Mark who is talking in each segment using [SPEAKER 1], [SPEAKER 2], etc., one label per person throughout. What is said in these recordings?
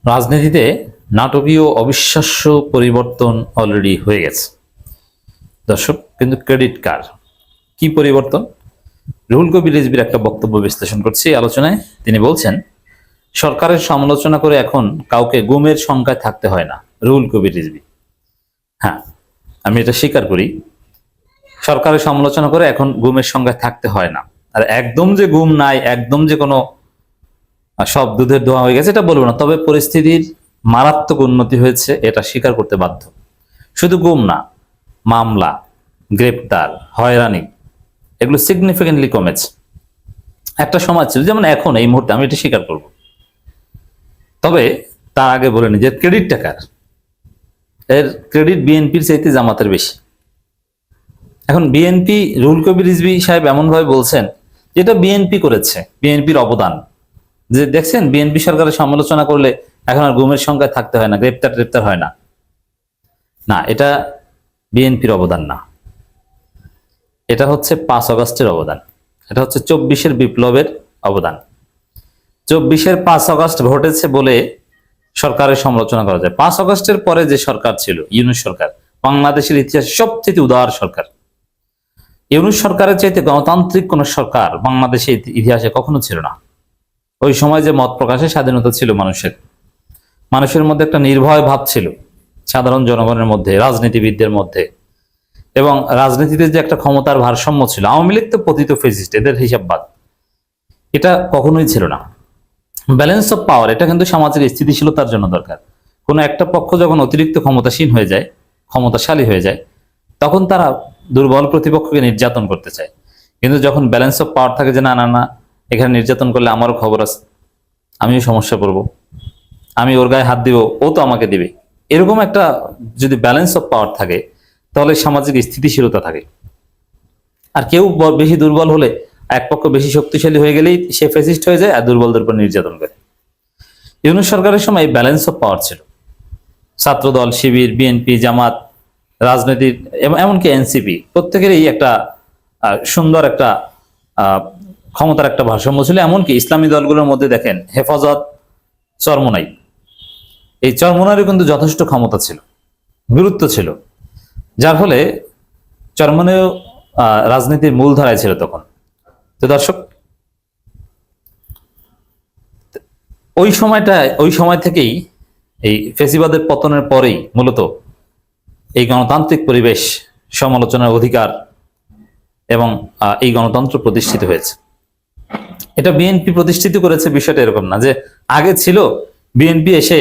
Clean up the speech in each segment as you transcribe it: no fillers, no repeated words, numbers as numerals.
[SPEAKER 1] রাজনীতিতে নাটকীয় অবিশ্বাস্য পরিবর্তন অলরেডি হয়ে গেছে দর্শক, কিন্তু ক্রেডিট কার? কি পরিবর্তন? রুহুল কবির রিজভীর একটা বক্তব্য বিশ্লেষণ করছি আলোচনায়। তিনি বলছেন, সরকারের সমালোচনা করে এখন কাউকে গুমের সংখ্যায় থাকতে হয় না। রুহুল কবির রিজভী, হ্যাঁ, আমি এটা স্বীকার করি, সরকারের সমালোচনা করে এখন গুমের সংখ্যায় থাকতে হয় না। আর একদম যে গুম নাই, একদম যে কোনো সব দুধের ধোয়া হয়ে গেছে এটা বলবো না, তবে পরিস্থিতির মারাত্মক উন্নতি হয়েছে, এটা স্বীকার করতে বাধ্য। শুধু গুম না, মামলা, গ্রেপ্তার, হয়রানি, এগুলো সিগনিফিকেন্টলি কমেছে। একটা সময় ছিল, যেমন এখন এই মুহূর্তে, আমি এটা স্বীকার করব। তবে তার আগে বলে নি যে ক্রেডিট টাকার, এর ক্রেডিট বিএনপির চাইতে জামাতের বেশি। এখন বিএনপি, রুহুল কবির রিজভী সাহেব এমন ভাবে বলছেন যেটা বিএনপি করেছে, বিএনপির অবদান, যে দেখছেন বিএনপি সরকারের সমালোচনা করলে এখন আর গুমের সংখ্যায় থাকতে হয় না, গ্রেপ্তার হয় না। না, এটা বিএনপির অবদান না, এটা হচ্ছে 5 আগস্টের অবদান, এটা হচ্ছে 24-এর বিপ্লবের অবদান। 24-এর 5 আগস্ট ঘটেছে বলে সরকারের সমালোচনা করা যায়। 5 আগস্টের পরে যে সরকার ছিল, ইউনূস সরকার, বাংলাদেশের ইতিহাসে সবচেয়ে উদার সরকার। ইউনূস সরকারের চাইতে গণতান্ত্রিক কোন সরকার বাংলাদেশের ইতিহাসে কখনো ছিল না। ওই সময় যে মত প্রকাশের স্বাধীনতা ছিল মানুষের মধ্যে একটা নির্ভয় ভাব ছিল, সাধারণ জনগণের মধ্যে, রাজনীতিবিদদের মধ্যে, এবং রাজনীতিতে যে একটা ক্ষমতার ভারসাম্য ছিল। আওয়ামী লীগ তো পতিত ফেসিস্ট, এদের হিসাব বাদ, এটা কখনোই ছিল না। ব্যালেন্স অফ পাওয়ার, এটা কিন্তু সমাজের স্থিতিশীলতার জন্য দরকার। কোনো একটা পক্ষ যখন অতিরিক্ত ক্ষমতাসীন হয়ে যায়, ক্ষমতাশালী হয়ে যায়, তখন তারা দুর্বল প্রতিপক্ষকে নির্যাতন করতে চায়। কিন্তু যখন ব্যালেন্স অফ পাওয়ার থাকে যে না না না, এখানে নির্যাতন করলে আমারও খবর আছে, আমিও সমস্যা করব, আমি ওর গায়ে হাত দিব, ও তো আমাকে দিবে, এরকম একটা যদি ব্যালেন্স অফ পাওয়ার থাকে, তাহলে সামাজিক স্থিতিশীলতা থাকে। আর কেউ বেশি দুর্বল হলে, এক পক্ষ বেশি শক্তিশালী হয়ে গেলেই সে ফ্যাসিস্ট হয়ে যায় আর দুর্বলদের উপর নির্যাতন করে। ইউনূস সরকারের সময় ব্যালেন্স অফ পাওয়ার ছিল। ছাত্রদল, শিবির, বিএনপি, জামাত, রাজনীতির, এমনকি এনসিপি, প্রত্যেকেরই একটা সুন্দর একটা ক্ষমতার একটা ভারসাম্য ছিল। এমনকি ইসলামী দলগুলোর মধ্যে দেখেন হেফাজত, চরমোনাই, এই চরমোনাইয়ের কিন্তু যথেষ্ট ক্ষমতা ছিল, গুরুত্ব ছিল, যার ফলে চরমোনাইও রাজনীতির মূল ধারায় ছিল তখন। তো দর্শক, ওই সময় থেকেই, এই ফেসিবাদের পতনের পরেই মূলত এই গণতান্ত্রিক পরিবেশ, সমালোচনার অধিকার এবং এই গণতন্ত্র প্রতিষ্ঠিত হয়েছে। এটা বিএনপি প্রতিষ্ঠিত করেছে, বিষয়টা এরকম না যে আগে ছিল, বিএনপি এসে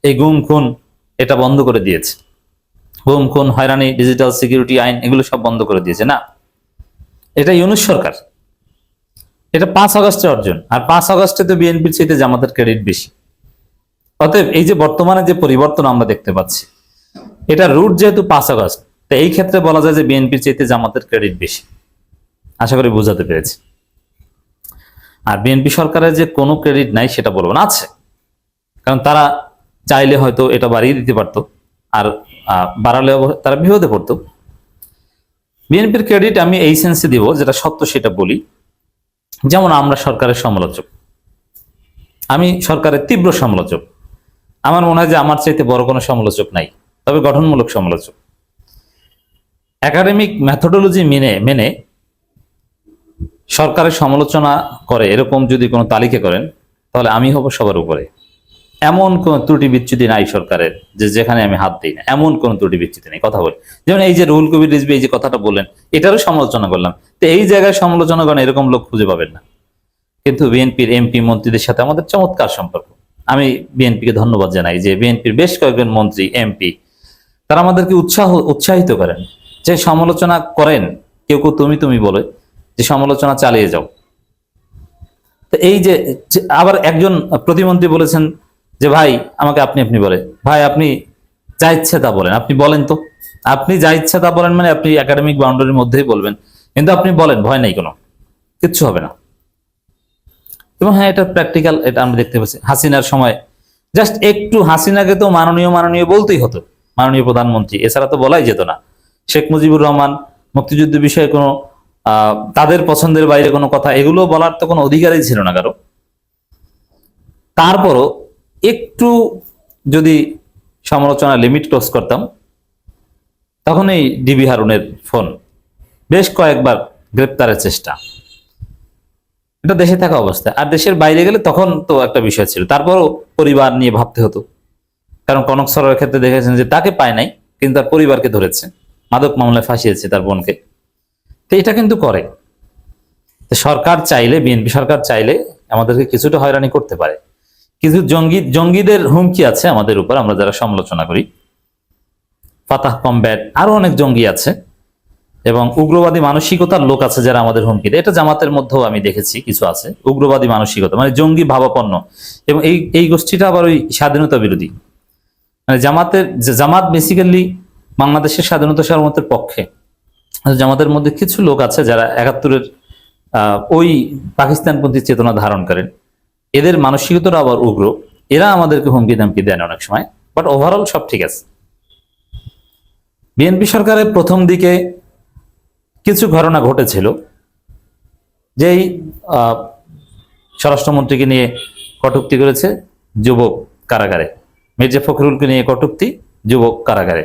[SPEAKER 1] এই গুম খুন এটা বন্ধ করে দিয়েছে, গুম খুন, হয়রানি, ডিজিটাল সিকিউরিটি আইন, এগুলো সব বন্ধ করে দিয়েছে। না, এটা ইউনূস সরকার, এটা 5 আগস্টের অর্জন। আর 5 আগস্টে তো বিএনপির চাইতে জামাতের ক্রেডিট বেশি। অতএব এই যে বর্তমানে যে পরিবর্তন আমরা দেখতে পাচ্ছি, এটা রুট যেহেতু 5 আগস্ট, তো এই ক্ষেত্রে বলা যায় যে বিএনপির চাইতে জামাতের ক্রেডিট বেশি। আশা করি বোঝাতে পেরেছি। আর বিএনপি সরকারের যে কোনো ক্রেডিট নাই সেটা বলবো না, আছে। কারণ তারা চাইলে হয়তো এটা বাড়িয়ে দিতে পারতো, আর বাড়ালে তারা বিপদে পড়তো। বিএনপির ক্রেডিট আমি এই সেন্সে দিব, যেটা সত্য সেটা বলি। যেমন আমরা সরকারের সমালোচক, আমি সরকারের তীব্র সমালোচক। আমার মনে হয় যে আমার চাইতে বড় কোনো সমালোচক নাই, তবে গঠনমূলক সমালোচক। একাডেমিক মেথোডোলজি মেনে সরকারের সমালোচনা করে এরকম যদি কোনো তালিকা করেন, তাহলে আমি হব সবার উপরে। এমন কোন ত্রুটি বিচ্যুতি নাই সরকারের যে যেখানে আমি হাত দিই না, এমন কোন ত্রুটি বিচ্যুতি নেই। কথা বলি, যেমন এই যে রুহুল কবির রিজভী এই যে কথাটা বললেন, এটারও সমালোচনা করলাম। তো এই জায়গায় সমালোচনা করেন এরকম লোক খুঁজে পাবেন না। কিন্তু বিএনপির এমপি মন্ত্রীদের সাথে আমাদের চমৎকার সম্পর্ক। আমি বিএনপিকে ধন্যবাদ জানাই যে বিএনপির বেশ কয়েকজন মন্ত্রী, এমপি, তারা আমাদেরকে উৎসাহিত করেন, যে সমালোচনা করেন, কেউ কেউ তুমি বলে, যে সমালোচনা চালিয়ে যাও। তো এই যে আবার একজন প্রতিমন্ত্রী বলেছেন যে ভাই আমাকে আপনি বলে, ভাই আপনি যা ইচ্ছে তা বলেন, আপনি বলেন তো, আপনি যা ইচ্ছা তা বলেন, মানে আপনি একাডেমিক বাউন্ডারির মধ্যেই বলবেন, কিন্তু আপনি বলেন, ভয় নাই, কোনো কিচ্ছু হবে না। এবং হ্যাঁ, এটা প্র্যাকটিক্যাল, এটা আমরা দেখতে পাচ্ছি। হাসিনার সময় জাস্ট একটু, হাসিনাকে তো মাননীয় বলতেই হতো, মাননীয় প্রধানমন্ত্রী, এছাড়া তো বলাই যেত না। শেখ মুজিবুর রহমান মুক্তিযুদ্ধ বিষয়ে কোনো তাদের পছন্দের বাইরে কোনো কথা, এগুলো বলার তো কোনো অধিকারই ছিল না কারো। তারপরও একটু যদি সমালোচনা লিমিট ক্রস করতাম, তখন এই ডিবি হারুনের ফোন, বেশ কয়েকবার গ্রেপ্তারের চেষ্টা, এটা দেশে থাকা অবস্থায়। আর দেশের বাইরে গেলে তখন তো একটা বিষয় ছিল, তারপরও পরিবার নিয়ে ভাবতে হতো। কারণ কনক সরোয়ারের ক্ষেত্রে দেখেছেন যে তাকে পায় নাই, কিন্তু তার পরিবারকে ধরেছে, মাদক মামলায় ফাঁসিয়েছে তার বোনকে। তো এটা কিন্তু করে সরকার চাইলে, বিএনপি সরকার চাইলে আমাদেরকে কিছুটা হয়রানি করতে পারে। কিছু জঙ্গিদের হুমকি আছে আমাদের উপর, আমরা যারা সমালোচনা করি, ফাতাহ কমব্যাট, আরো অনেক জঙ্গি আছে এবং উগ্রবাদী মানসিকতার লোক আছে যারা আমাদের হুমকি দেয়। এটা জামাতের মধ্যেও আমি দেখেছি কিছু আছে উগ্রবাদী মানসিকতা, মানে জঙ্গি ভাবাপন্ন। এবং এই গোষ্ঠীটা আবার ওই স্বাধীনতা বিরোধী, মানে জামাত বেসিক্যালি বাংলাদেশের স্বাধীনতা সার্বভৌমত্বের পক্ষে। জামাতের মধ্যে কিছু লোক আছে যারা ৭১-এর ওই পাকিস্তানপন্থী চেতনা ধারণ করেন, এদের মানসিকতাটা আবার উগ্র, এরা আমাদেরকে হুমকি দামকি দেন অনেক সময়। বাট ওভারঅল সব ঠিক আছে। বিএনপি সরকারের প্রথম দিকে কিছু ঘটনা ঘটেছিল, যেই স্বরাষ্ট্রমন্ত্রীকে নিয়ে কটূক্তি করেছে, যুবক কারাগারে। মির্জা ফখরুলকে নিয়ে কটূক্তি, যুবক কারাগারে।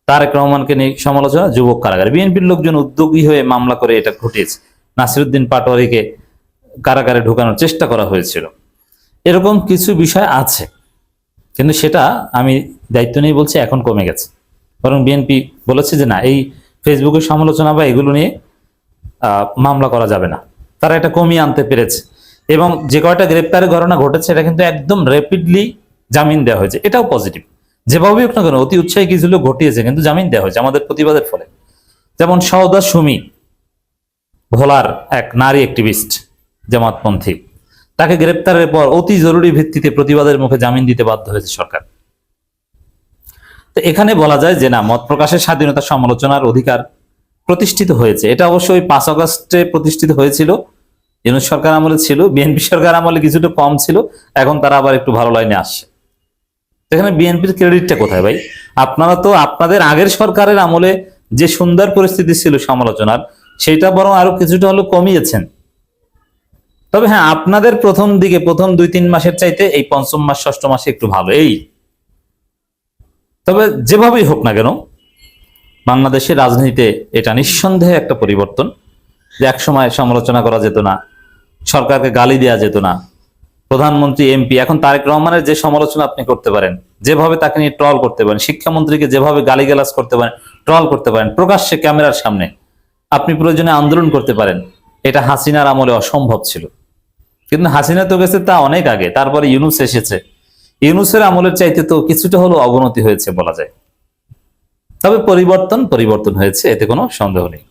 [SPEAKER 1] তারেক রহমানকে নিয়ে সমালোচনা, যুবক কারাগারে। বিএনপির লোকজন উদ্যোগী হয়ে মামলা করে এটা ঘটিয়েছে। নাসিরউদ্দিন পাটোয়ারিকে কারাগারে ঢোকানোর চেষ্টা করা হয়েছিল। এরকম কিছু বিষয় আছে, কিন্তু সেটা আমি দায়িত্ব নিয়ে বলছি এখন কমে গেছে। বরং বিএনপি বলেছে যে না, এই ফেসবুকের সমালোচনা বা এগুলো নিয়ে মামলা করা যাবে না। তারা এটা কমিয়ে আনতে পেরেছে এবং যে কয়টা গ্রেপ্তারের ঘটনা ঘটেছে এটা কিন্তু একদম র্যাপিডলি জামিন দেওয়া হয়েছে। এটাও পজিটিভ। যেভাবেই হোক না কেন, অতি উৎসাহী কিছু লোক ঘটিয়েছে কিন্তু জামিন দেওয়া হয়েছে আমাদের প্রতিবাদের ফলে। যেমন সওদা সুমি, ভোলার এক নারী অ্যাক্টিভিস্ট জামাতপন্থী, তাকে গ্রেপ্তারের পর অতি জরুরি ভিত্তিতে প্রতিবাদের মুখে জামিন দিতে বাধ্য হয়েছে সরকার। তো এখানে বলা যায় যে না, মত প্রকাশের স্বাধীনতা, সমালোচনার অধিকার প্রতিষ্ঠিত হয়েছে। এটা অবশ্যই 5 আগস্টে প্রতিষ্ঠিত হয়েছিল, ইউনূস সরকার আমলে ছিল, বিএনপি সরকার আমলে কিছুটা কম ছিল, এখন তারা আবার একটু ভালো লাইনে আসছে। এখানে বিএনপির ক্রেডিটটা কোথায় ভাই? আপনারা তো আপনাদের আগের সরকারের আমলে যে সুন্দর পরিস্থিতি ছিল সমালোচনার, সেটা বরং আরো কিছুটা হলো কমিয়েছেন। তবে হ্যাঁ, আপনাদের প্রথম দিকে প্রথম 2-3 মাসের চাইতে এই পঞ্চম মাস, ষষ্ঠ মাসে একটু ভালো। তবে যেভাবেই হোক না কেন, বাংলাদেশের রাজনীতিতে এটা নিঃসন্দেহে একটা পরিবর্তন, যে একসময় সমালোচনা করা যেত না, সরকারকে গালি দেওয়া যেত না, প্রধানমন্ত্রী, এমপি। এখন তারেক রহমানের যে সমালোচনা আপনি করতে পারেন, যেভাবে তাকে নিয়ে ট্রল করতে পারেন, শিক্ষামন্ত্রীকে যেভাবে গালিগালাজ করতে পারেন, ট্রল করতে পারেন প্রকাশ্যে ক্যামেরার সামনে, আপনি প্রয়োজনে আন্দোলন করতে পারেন, এটা হাসিনার আমলে অসম্ভব ছিল। কিন্তু হাসিনা তো গেছে তা অনেক আগে, তারপরে ইউনূস এসেছে। ইউনূসের আমলের চাইতে তো কিছুটা হলো অবনতি হয়েছে বলা যায়। তবে পরিবর্তন হয়েছে, এতে কোনো সন্দেহ নেই।